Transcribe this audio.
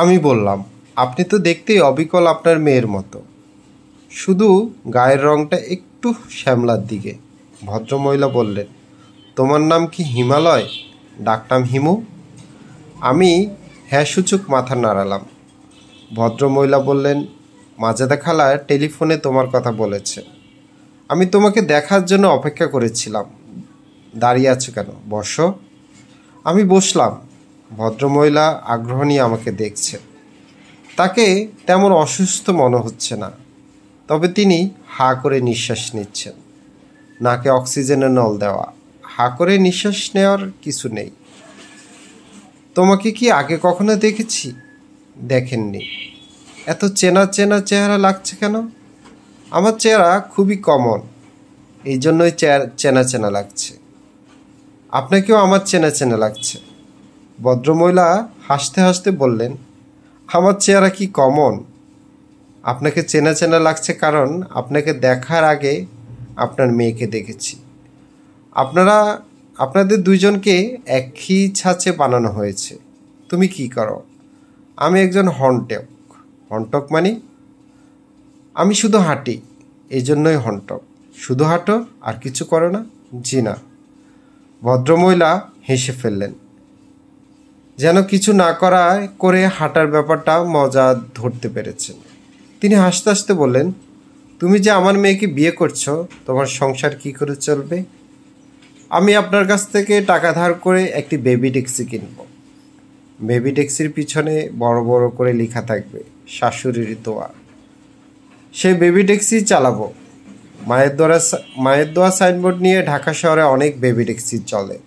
আমি বললাম, আপনি তো দেখতেই অবিকল আপনার মেয়ের মতো, শুধু গায়ের রঙটা একটু শ্যামলার দিকে। ভদ্রমহিলা বললেন, তোমার নাম কি হিমালয়? ডাকনাম হিমু? আমি হ্যাঁ সূচক মাথা নাড়ালাম। ভদ্রমহিলা বললেন, মাজেদা খালা টেলিফোনে তোমার কথা বলেছে। আমি তোমাকে দেখার জন্য অপেক্ষা করেছিলাম। দাঁড়িয়ে আছো কেন? বসো। আমি বসলাম। ভদ্রমহিলা আগ্রহ নিয়ে আমাকে দেখছে। তাকে তেমন অসুস্থ মনে হচ্ছে না, তবে তিনি হাঁ করে নিঃশ্বাস নিচ্ছেন। নাকে অক্সিজেনের নল দেওয়া। হাঁ করে নিঃশ্বাস নেওয়ার কিছু নেই। তোমাকে কি আগে কখনো দেখেছি? দেখেননি। এত চেনা চেনা চেহারা লাগছে কেন? আমার চেহারা খুবই কমন, এই জন্যই চেনা চেনা লাগছে। আপনাকেও আমার চেনা চেনা লাগছে। ভদ্রমহিলা হাসতে হাসতে বললেন, আমার চেহারা কি কমন? আপনাকে চেনা চেনা লাগছে কারণ আপনাকে দেখার আগে আপনার মেয়েকে দেখেছি। আপনাদের দুইজনকে একই ছাঁচে বানানো হয়েছে। তুমি কি করো? আমি একজন হন্টক। হন্টক মানে? আমি শুধু হাঁটি, এই জন্যই হন্টক। শুধু হাঁটো, আর কিছু করো না? জি না। ভদ্রমহিলা হেসে ফেললেন, যেন কিছু না করে হাঁটার ব্যাপারটা মজা ধরতে পেরেছেন। তিনি হাসতে হাসতে বললেন, তুমি যে আমার মেয়েকে বিয়ে করছো, তোমার সংসার কি করে চলবে? আমি আপনার কাছ থেকে টাকা ধার করে একটি বেবি ট্যাক্সি কিনব। বেবি ট্যাক্সির পিছনে বড় বড় করে লেখা থাকবে, শাশুড়ির দোয়া। সেই বেবি ট্যাক্সি চালাবো। মায়ের দোয়া সাইনবোর্ড নিয়ে ঢাকা শহরে অনেক বেবি ট্যাক্সি চলে।